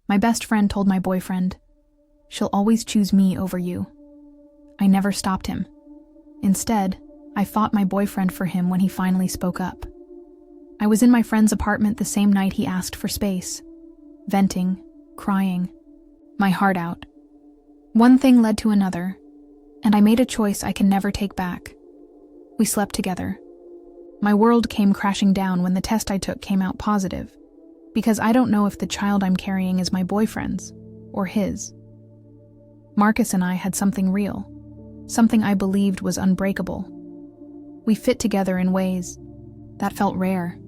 My best friend told my boyfriend, "She'll always choose me over you." I never stopped him. Instead, I fought my boyfriend for him when he finally spoke up. I was in my friend's apartment the same night he asked for space, venting, crying, my heart out. One thing led to another, and I made a choice I can never take back. We slept together. My world came crashing down when the test I took came out positive, because I don't know if the child I'm carrying is my boyfriend's or his. Marcus and I had something real, something I believed was unbreakable. We fit together in ways that felt rare.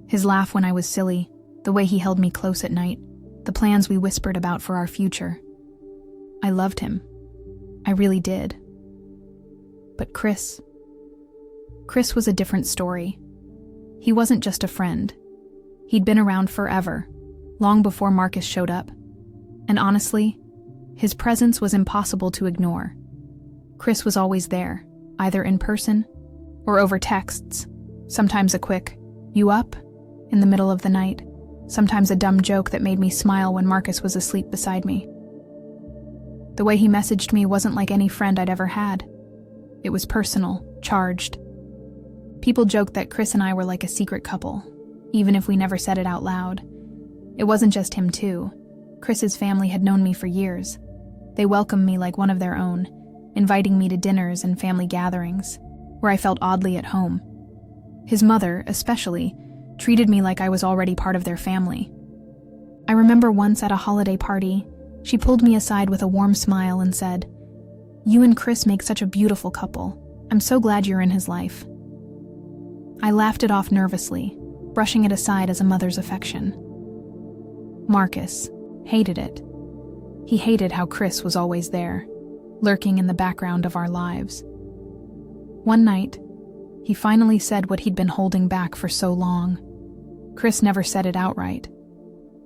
His laugh when I was silly, the way he held me close at night, the plans we whispered about for our future. I loved him. I really did. But Chris was a different story. He wasn't just a friend. He'd been around forever, long before Marcus showed up. And honestly, his presence was impossible to ignore. Chris was always there, either in person or over texts, sometimes a quick, "You up?" in the middle of the night, sometimes a dumb joke that made me smile when Marcus was asleep beside me. The way he messaged me wasn't like any friend I'd ever had. It was personal, charged. People joked that Chris and I were like a secret couple, even if we never said it out loud. It wasn't just him too. Chris's family had known me for years. They welcomed me like one of their own, inviting me to dinners and family gatherings, where I felt oddly at home. His mother, especially, treated me like I was already part of their family. I remember once at a holiday party, she pulled me aside with a warm smile and said, "You and Chris make such a beautiful couple. I'm so glad you're in his life." I laughed it off nervously, brushing it aside as a mother's affection. Marcus hated it. He hated how Chris was always there, lurking in the background of our lives. One night, he finally said what he'd been holding back for so long. Chris never said it outright,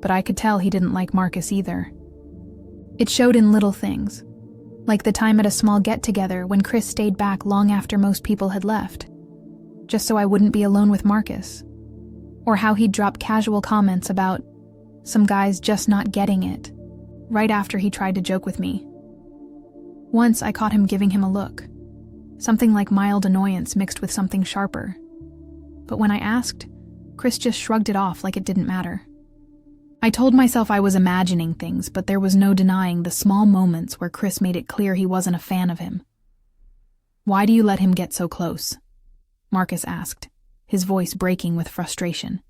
but I could tell he didn't like Marcus either. It showed in little things, like the time at a small get-together when Chris stayed back long after most people had left, just so I wouldn't be alone with Marcus, or how he'd drop casual comments about some guys just not getting it, right after he tried to joke with me. Once I caught him giving him a look, something like mild annoyance mixed with something sharper. But when I asked, Chris just shrugged it off like it didn't matter. I told myself I was imagining things, but there was no denying the small moments where Chris made it clear he wasn't a fan of him. "Why do you let him get so close?" Marcus asked, his voice breaking with frustration.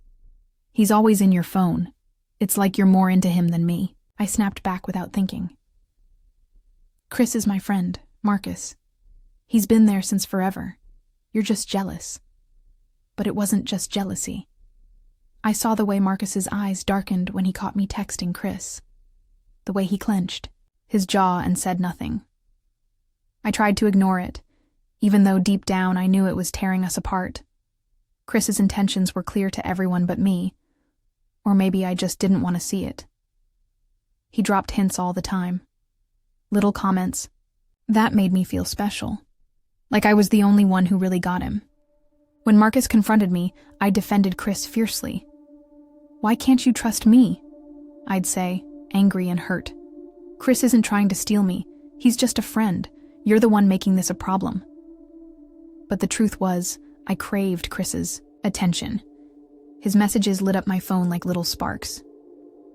"He's always in your phone. It's like you're more into him than me." I snapped back without thinking. "Chris is my friend, Marcus. He's been there since forever. You're just jealous." But it wasn't just jealousy. I saw the way Marcus's eyes darkened when he caught me texting Chris. The way he clenched, his jaw, and said nothing. I tried to ignore it, even though deep down I knew it was tearing us apart. Chris's intentions were clear to everyone but me, or maybe I just didn't want to see it. He dropped hints all the time. Little comments. That made me feel special. Like I was the only one who really got him. When Marcus confronted me, I defended Chris fiercely. "Why can't you trust me?" I'd say, angry and hurt. "Chris isn't trying to steal me. He's just a friend. You're the one making this a problem." But the truth was, I craved Chris's attention. His messages lit up my phone like little sparks.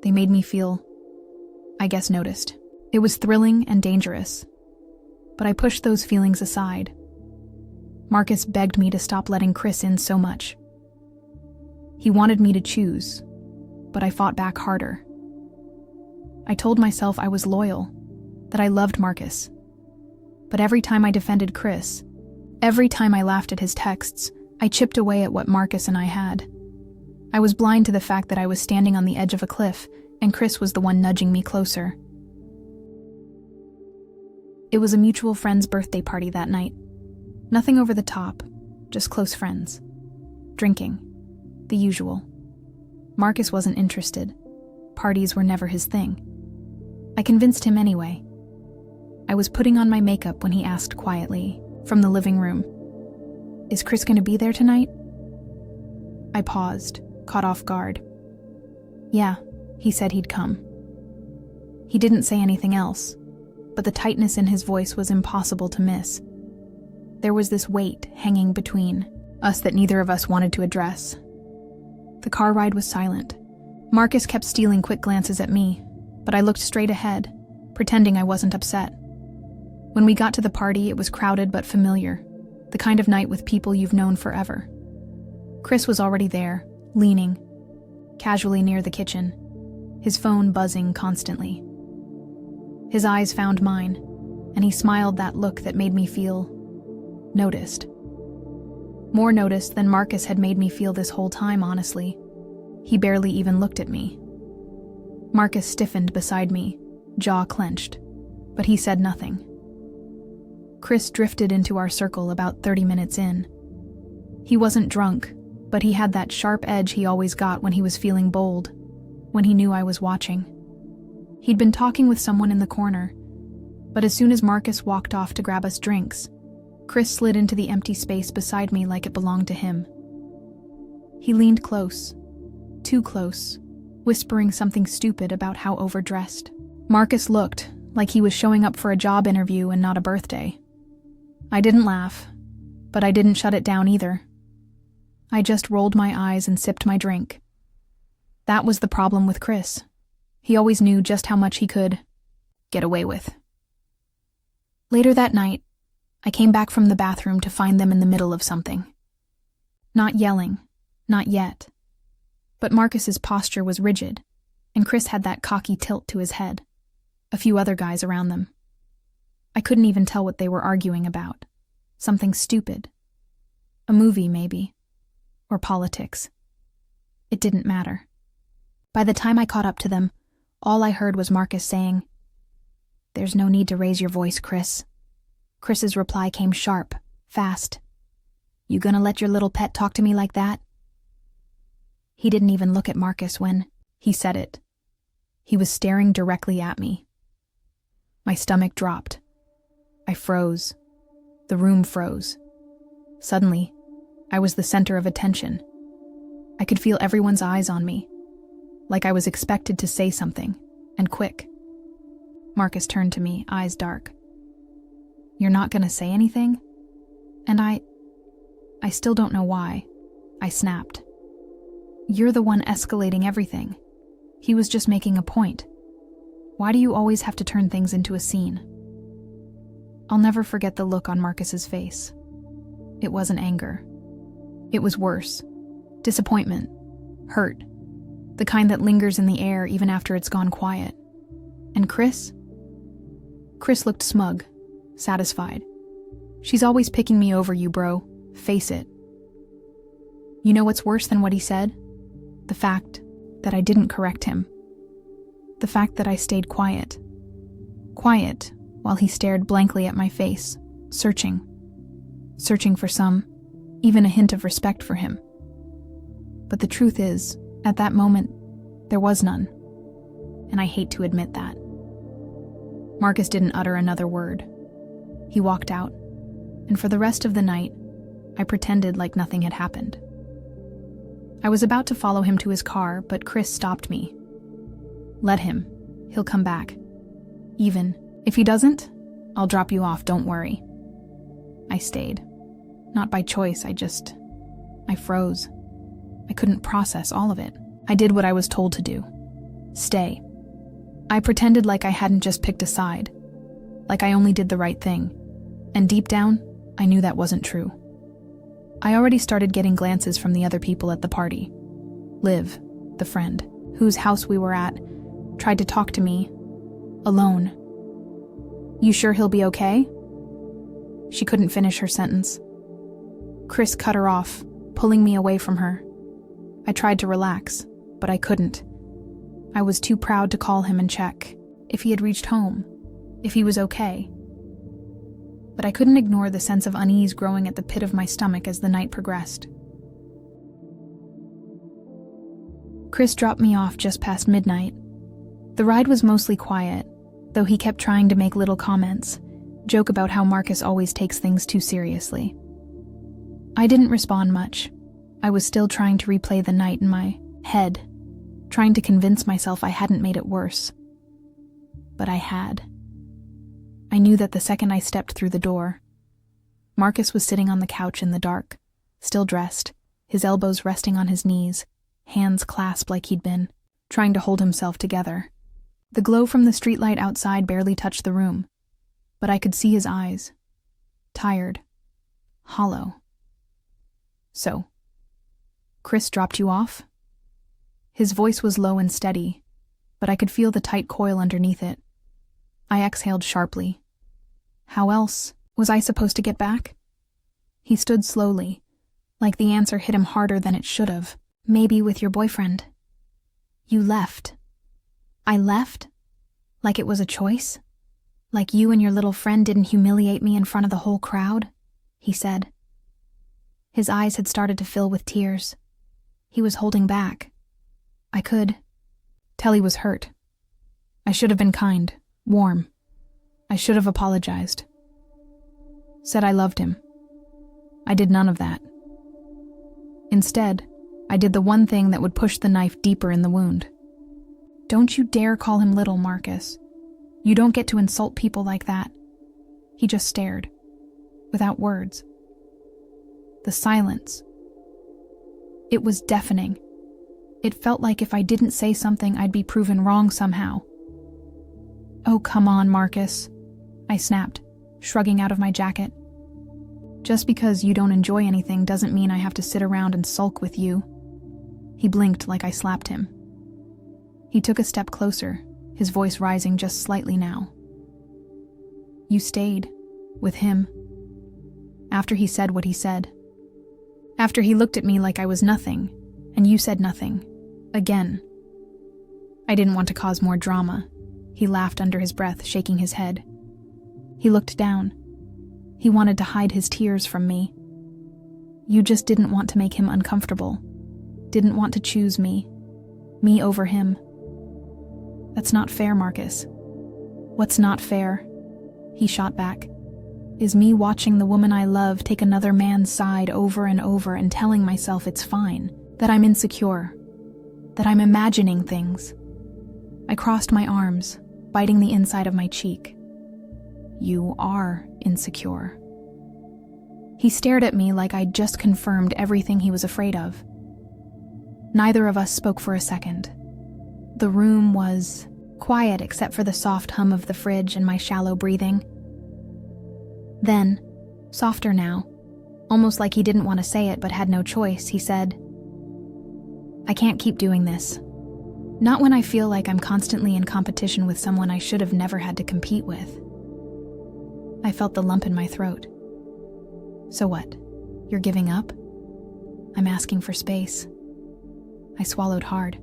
They made me feel, I guess, noticed. It was thrilling and dangerous. But I pushed those feelings aside. Marcus begged me to stop letting Chris in so much. He wanted me to choose, but I fought back harder. I told myself I was loyal, that I loved Marcus. But every time I defended Chris, every time I laughed at his texts, I chipped away at what Marcus and I had. I was blind to the fact that I was standing on the edge of a cliff, and Chris was the one nudging me closer. It was a mutual friend's birthday party that night. Nothing over the top, just close friends. Drinking. The usual. Marcus wasn't interested. Parties were never his thing. I convinced him anyway. I was putting on my makeup when he asked quietly, from the living room, "Is Chris going to be there tonight?" I paused, caught off guard. "Yeah," he said he'd come. He didn't say anything else, but the tightness in his voice was impossible to miss. There was this weight hanging between us that neither of us wanted to address. The car ride was silent. Marcus kept stealing quick glances at me, but I looked straight ahead, pretending I wasn't upset. When we got to the party, it was crowded but familiar, the kind of night with people you've known forever. Chris was already there, leaning casually near the kitchen, his phone buzzing constantly. His eyes found mine, and he smiled that look that made me feel noticed. More noticed than Marcus had made me feel this whole time, honestly. He barely even looked at me. Marcus stiffened beside me, jaw clenched, but he said nothing. Chris drifted into our circle about 30 minutes in. He wasn't drunk, but he had that sharp edge he always got when he was feeling bold, when he knew I was watching. He'd been talking with someone in the corner, but as soon as Marcus walked off to grab us drinks, Chris slid into the empty space beside me like it belonged to him. He leaned close, too close, whispering something stupid about how overdressed. Marcus looked like he was showing up for a job interview and not a birthday. I didn't laugh, but I didn't shut it down either. I just rolled my eyes and sipped my drink. That was the problem with Chris. He always knew just how much he could get away with. Later that night, I came back from the bathroom to find them in the middle of something. Not yelling, not yet. But Marcus's posture was rigid, and Chris had that cocky tilt to his head. A few other guys around them. I couldn't even tell what they were arguing about. Something stupid. A movie, maybe. Or politics. It didn't matter. By the time I caught up to them, all I heard was Marcus saying, "There's no need to raise your voice, Chris." Chris's reply came sharp, fast. "You gonna let your little pet talk to me like that?" He didn't even look at Marcus when he said it. He was staring directly at me. My stomach dropped. I froze. The room froze. Suddenly, I was the center of attention. I could feel everyone's eyes on me, like I was expected to say something, and quick. Marcus turned to me, eyes dark. "You're not gonna say anything?" And I still don't know why. I snapped. "You're the one escalating everything." He was just making a point. Why do you always have to turn things into a scene? I'll never forget the look on Marcus's face. It wasn't anger. It was worse. Disappointment. Hurt. The kind that lingers in the air even after it's gone quiet. And Chris? Chris looked smug, satisfied. "She's always picking me over you, bro. Face it." You know what's worse than what he said? The fact that I didn't correct him. The fact that I stayed quiet. Quiet while he stared blankly at my face, searching for even a hint of respect for him. But the truth is, at that moment, there was none. And I hate to admit that. Marcus didn't utter another word. He walked out, and for the rest of the night, I pretended like nothing had happened. I was about to follow him to his car, but Chris stopped me. "Let him. He'll come back. Even if he doesn't, I'll drop you off, don't worry." I stayed. Not by choice, I froze. I couldn't process all of it. I did what I was told to do. Stay. I pretended like I hadn't just picked a side, like I only did the right thing. And deep down, I knew that wasn't true. I already started getting glances from the other people at the party. Liv, the friend, whose house we were at, tried to talk to me, alone. "You sure he'll be okay?" She couldn't finish her sentence. Chris cut her off, pulling me away from her. I tried to relax, but I couldn't. I was too proud to call him and check if he had reached home, if he was okay. But I couldn't ignore the sense of unease growing at the pit of my stomach as the night progressed. Chris dropped me off just past midnight. The ride was mostly quiet, though he kept trying to make little comments, joke about how Marcus always takes things too seriously. I didn't respond much. I was still trying to replay the night in my head, trying to convince myself I hadn't made it worse. but I had. I knew that the second I stepped through the door. Marcus was sitting on the couch in the dark, still dressed, his elbows resting on his knees, hands clasped like he'd been, trying to hold himself together. The glow from the streetlight outside barely touched the room, but I could see his eyes. Tired. Hollow. "So, Chris dropped you off?" His voice was low and steady, but I could feel the tight coil underneath it. I exhaled sharply. How else was I supposed to get back? He stood slowly, like the answer hit him harder than it should have. "Maybe with your boyfriend." "You left." "I left? Like it was a choice? Like you and your little friend didn't humiliate me in front of the whole crowd?" he said. His eyes had started to fill with tears. He was holding back. I could tell he was hurt. I should have been kind, warm. I should have apologized. Said I loved him. I did none of that. Instead, I did the one thing that would push the knife deeper in the wound. "Don't you dare call him little, Marcus. You don't get to insult people like that." He just stared, without words. The silence. It was deafening. It felt like if I didn't say something, I'd be proven wrong somehow. "Oh, come on, Marcus," I snapped, shrugging out of my jacket. "Just because you don't enjoy anything doesn't mean I have to sit around and sulk with you." He blinked like I slapped him. He took a step closer, his voice rising just slightly now. "You stayed with him after he said what he said. After he looked at me like I was nothing, and you said nothing. Again." I didn't want to cause more drama. He laughed under his breath, shaking his head. He looked down. He wanted to hide his tears from me. "You just didn't want to make him uncomfortable. Didn't want to choose me over him." "That's not fair, Marcus." "What's not fair?" he shot back. "Is me watching the woman I love take another man's side over and over and telling myself it's fine, that I'm insecure, that I'm imagining things." I crossed my arms, biting the inside of my cheek. "You are insecure." He stared at me like I'd just confirmed everything he was afraid of. Neither of us spoke for a second. The room was quiet except for the soft hum of the fridge and my shallow breathing. Then, softer now, almost like he didn't want to say it but had no choice, he said, "I can't keep doing this. Not when I feel like I'm constantly in competition with someone I should have never had to compete with." I felt the lump in my throat. "So what? You're giving up?" "I'm asking for space." I swallowed hard.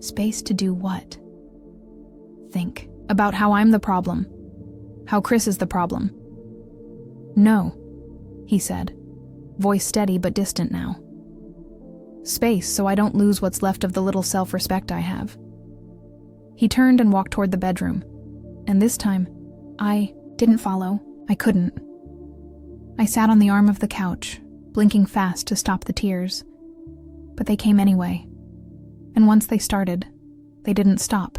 "Space to do what?" "Think about how I'm the problem. How Chris is the problem." "No," he said, voice steady but distant now. "Space so I don't lose what's left of the little self-respect I have." He turned and walked toward the bedroom, and this time, I didn't follow. I couldn't. I sat on the arm of the couch, blinking fast to stop the tears. But they came anyway. And once they started, they didn't stop.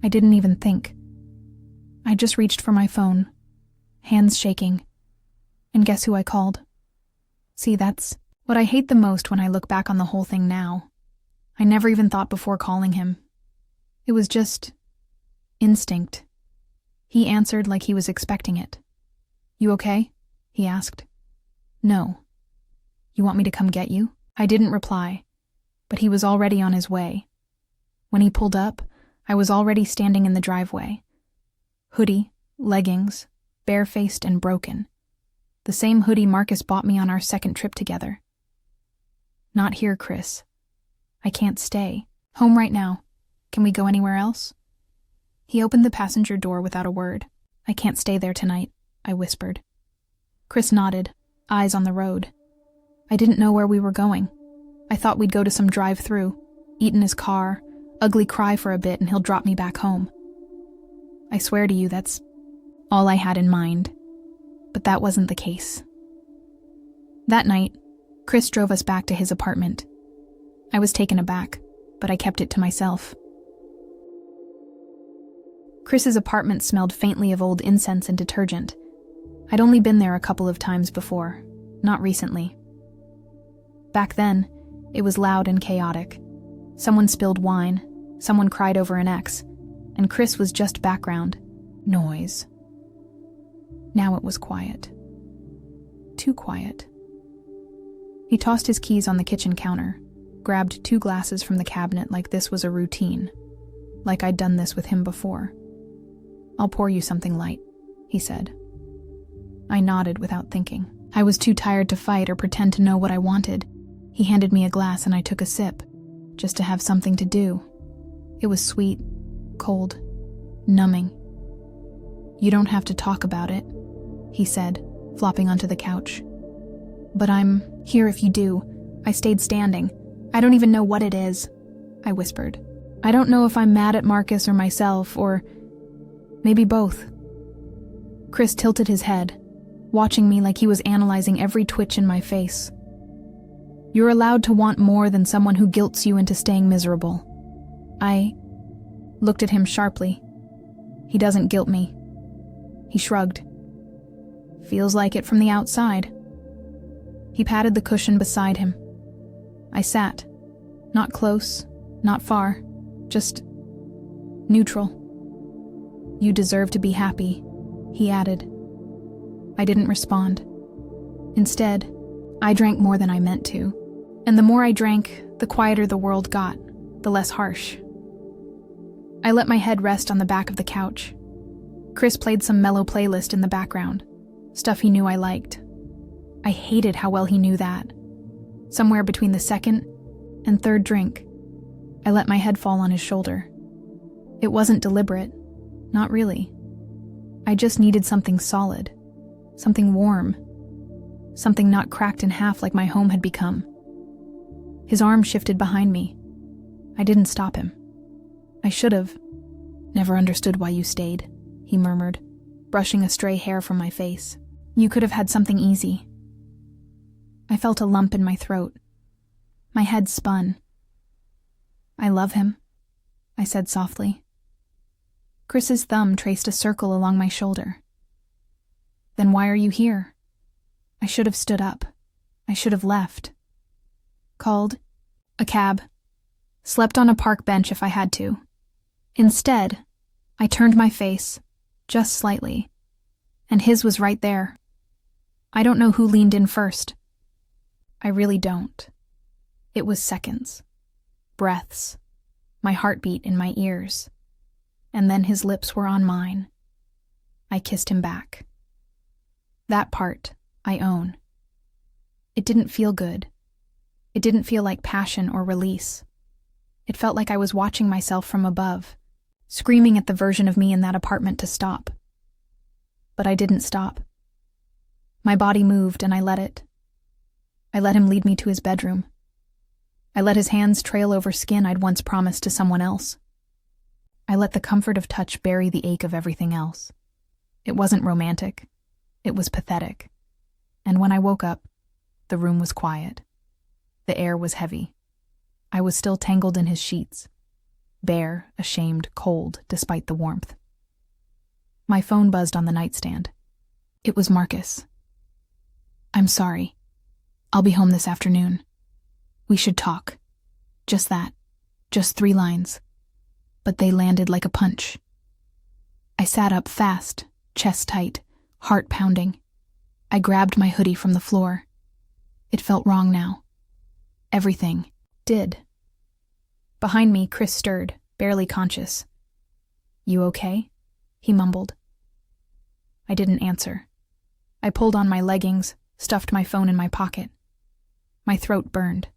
I didn't even think. I just reached for my phone, hands shaking. And guess who I called? See, that's what I hate the most when I look back on the whole thing now. I never even thought before calling him. It was just instinct. He answered like he was expecting it. "You okay?" he asked. "No." "You want me to come get you?" I didn't reply, but he was already on his way. When he pulled up, I was already standing in the driveway. Hoodie, leggings, barefaced and broken. The same hoodie Marcus bought me on our second trip together. "Not here, Chris. I can't stay. Home right now. Can we go anywhere else?" He opened the passenger door without a word. "I can't stay there tonight," I whispered. Chris nodded, eyes on the road. I didn't know where we were going. I thought we'd go to some drive-through, eat in his car, ugly cry for a bit, and he'll drop me back home. I swear to you, that's all I had in mind. But that wasn't the case. That night, Chris drove us back to his apartment. I was taken aback, but I kept it to myself. Chris's apartment smelled faintly of old incense and detergent. I'd only been there a couple of times before, not recently. Back then, it was loud and chaotic. Someone spilled wine, someone cried over an ex, and Chris was just background noise. Now it was quiet. Too quiet. He tossed his keys on the kitchen counter, grabbed 2 glasses from the cabinet like this was a routine, like I'd done this with him before. "I'll pour you something light," he said. I nodded without thinking. I was too tired to fight or pretend to know what I wanted. He handed me a glass and I took a sip, just to have something to do. It was sweet, cold, numbing. "You don't have to talk about it," he said, flopping onto the couch. "But I'm here if you do." I stayed standing. "I don't even know what it is," I whispered. "I don't know if I'm mad at Marcus or myself, or maybe both." Chris tilted his head, watching me like he was analyzing every twitch in my face. "You're allowed to want more than someone who guilts you into staying miserable." I looked at him sharply. "He doesn't guilt me." He shrugged. "Feels like it from the outside." He patted the cushion beside him. I sat, not close, not far, just neutral. "You deserve to be happy," he added. I didn't respond. Instead, I drank more than I meant to, and the more I drank, the quieter the world got, the less harsh. I let my head rest on the back of the couch. Chris played some mellow playlist in the background, stuff he knew I liked. I hated how well he knew that. Somewhere between the second and third drink, I let my head fall on his shoulder. It wasn't deliberate, not really. I just needed something solid, something warm, something not cracked in half like my home had become. His arm shifted behind me. I didn't stop him. I should have. "Never understood why you stayed," he murmured, brushing a stray hair from my face. "You could have had something easy." I felt a lump in my throat. My head spun. "I love him," I said softly. Chris's thumb traced a circle along my shoulder. "Then why are you here?" I should have stood up. I should have left. Called a cab. Slept on a park bench if I had to. Instead, I turned my face, just slightly, and his was right there. I don't know who leaned in first. I really don't. It was seconds. Breaths. My heartbeat in my ears. And then his lips were on mine. I kissed him back. That part, I own. It didn't feel good. It didn't feel like passion or release. It felt like I was watching myself from above, screaming at the version of me in that apartment to stop. But I didn't stop. My body moved and I let it. I let him lead me to his bedroom. I let his hands trail over skin I'd once promised to someone else. I let the comfort of touch bury the ache of everything else. It wasn't romantic. It was pathetic. And when I woke up, the room was quiet. The air was heavy. I was still tangled in his sheets, bare, ashamed, cold, despite the warmth. My phone buzzed on the nightstand. It was Marcus. "I'm sorry. I'll be home this afternoon. We should talk." Just that. Just 3 lines. But they landed like a punch. I sat up fast, chest tight, heart pounding. I grabbed my hoodie from the floor. It felt wrong now. Everything did. Behind me, Chris stirred, barely conscious. "You okay?" he mumbled. I didn't answer. I pulled on my leggings, stuffed my phone in my pocket. My throat burned.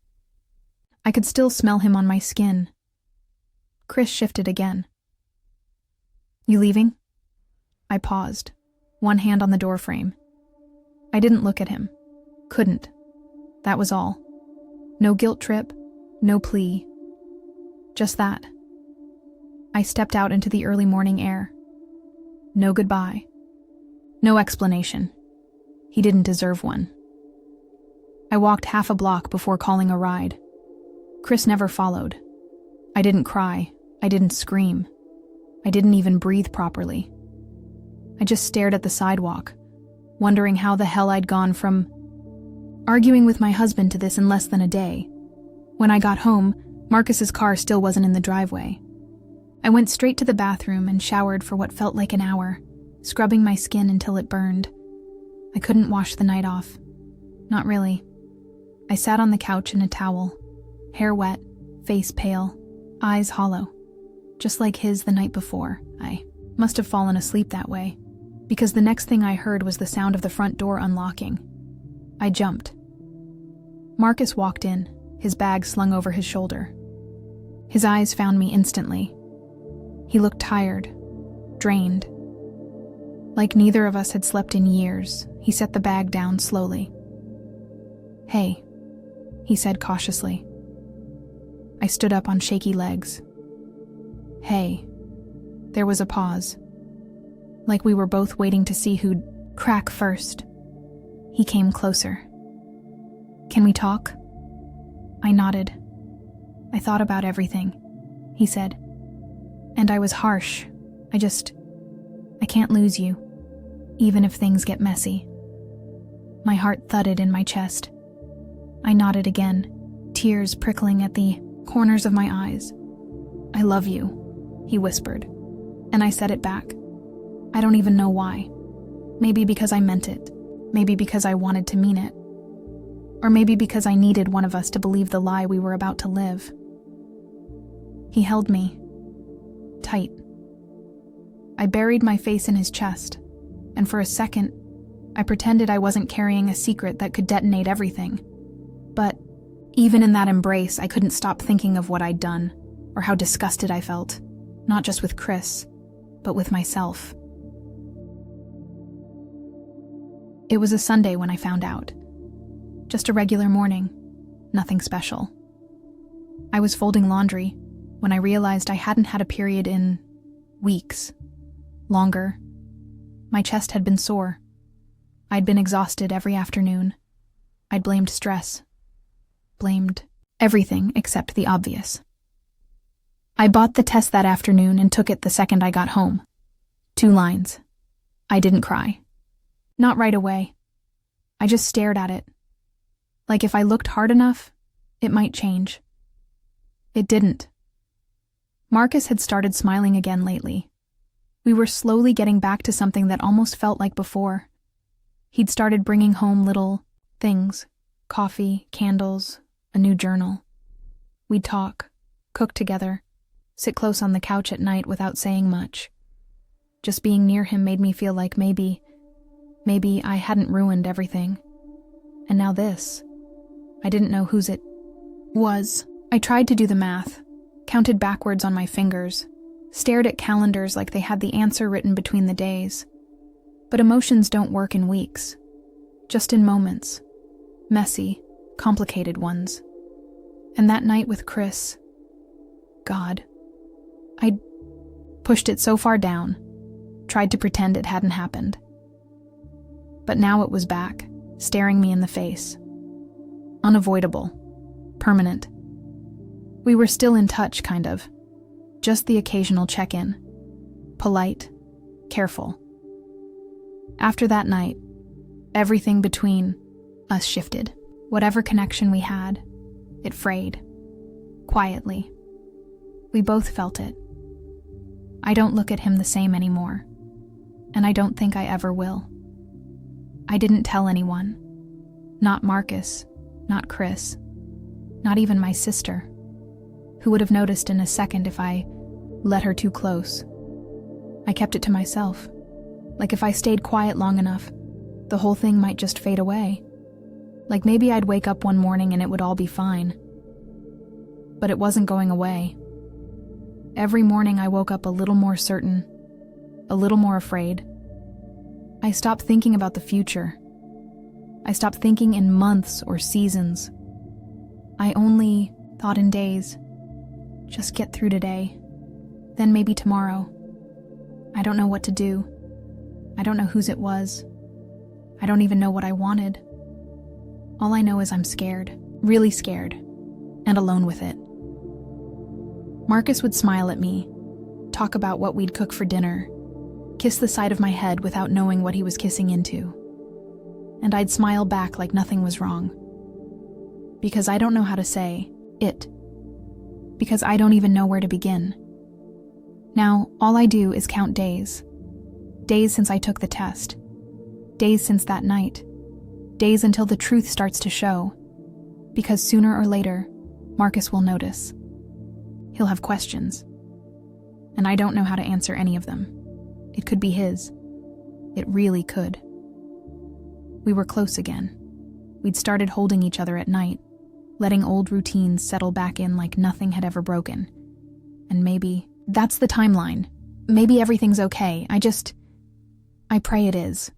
I could still smell him on my skin. Chris shifted again. "You leaving?" I paused, one hand on the doorframe. I didn't look at him. Couldn't. That was all. No guilt trip, no plea. Just that. I stepped out into the early morning air. No goodbye. No explanation. He didn't deserve one. I walked half a block before calling a ride. Chris never followed. I didn't cry. I didn't scream. I didn't even breathe properly. I just stared at the sidewalk, wondering how the hell I'd gone from arguing with my husband to this in less than a day. When I got home, Marcus's car still wasn't in the driveway. I went straight to the bathroom and showered for what felt like an hour, scrubbing my skin until it burned. I couldn't wash the night off. Not really. I sat on the couch in a towel, hair wet, face pale, eyes hollow. Just like his the night before. I must have fallen asleep that way, because the next thing I heard was the sound of the front door unlocking. I jumped. Marcus walked in, his bag slung over his shoulder. His eyes found me instantly. He looked tired, drained. Like neither of us had slept in years, he set the bag down slowly. "Hey," he said cautiously. I stood up on shaky legs. "Hey." There was a pause, like we were both waiting to see who'd crack first. He came closer. "Can we talk?" I nodded. "I thought about everything," he said. "And I was harsh. I can't lose you, even if things get messy." My heart thudded in my chest. I nodded again, tears prickling at the corners of my eyes. "I love you," he whispered, and I said it back. I don't even know why. Maybe because I meant it. Maybe because I wanted to mean it. Or maybe because I needed one of us to believe the lie we were about to live. He held me tight. I buried my face in his chest, and for a second, I pretended I wasn't carrying a secret that could detonate everything. But even in that embrace, I couldn't stop thinking of what I'd done, or how disgusted I felt, not just with Chris, but with myself. It was a Sunday when I found out. Just a regular morning, nothing special. I was folding laundry when I realized I hadn't had a period in weeks. Longer. My chest had been sore. I'd been exhausted every afternoon. I'd blamed stress. Blamed everything except the obvious. I bought the test that afternoon and took it the second I got home. 2 lines. I didn't cry. Not right away. I just stared at it. Like if I looked hard enough, it might change. It didn't. Marcus had started smiling again lately. We were slowly getting back to something that almost felt like before. He'd started bringing home little things, coffee, candles, a new journal. We'd talk, cook together, sit close on the couch at night without saying much. Just being near him made me feel like maybe I hadn't ruined everything. And now this. I didn't know whose it was. I tried to do the math, counted backwards on my fingers, stared at calendars like they had the answer written between the days. But emotions don't work in weeks, just in moments. Messy, complicated ones. And that night with Chris, God, I'd pushed it so far down, tried to pretend it hadn't happened. But now it was back, staring me in the face. Unavoidable. Permanent. We were still in touch, kind of. Just the occasional check-in. Polite. Careful. After that night, everything between us shifted. Whatever connection we had, it frayed. Quietly. We both felt it. I don't look at him the same anymore. And I don't think I ever will. I didn't tell anyone. Not Marcus, not Chris, not even my sister, who would have noticed in a second if I let her too close. I kept it to myself. Like if I stayed quiet long enough, the whole thing might just fade away. Like maybe I'd wake up one morning and it would all be fine. But it wasn't going away. Every morning I woke up a little more certain, a little more afraid. I stopped thinking about the future. I stopped thinking in months or seasons. I only thought in days. Just get through today. Then maybe tomorrow. I don't know what to do. I don't know whose it was. I don't even know what I wanted. All I know is I'm scared, really scared, and alone with it. Marcus would smile at me, talk about what we'd cook for dinner, kiss the side of my head without knowing what he was kissing into. And I'd smile back like nothing was wrong. Because I don't know how to say it. Because I don't even know where to begin. Now, all I do is count days. Days since I took the test. Days since that night. Days until the truth starts to show. Because sooner or later, Marcus will notice. He'll have questions. And I don't know how to answer any of them. It could be his. It really could. We were close again. We'd started holding each other at night, letting old routines settle back in like nothing had ever broken. And maybe that's the timeline. Maybe everything's okay. I pray it is.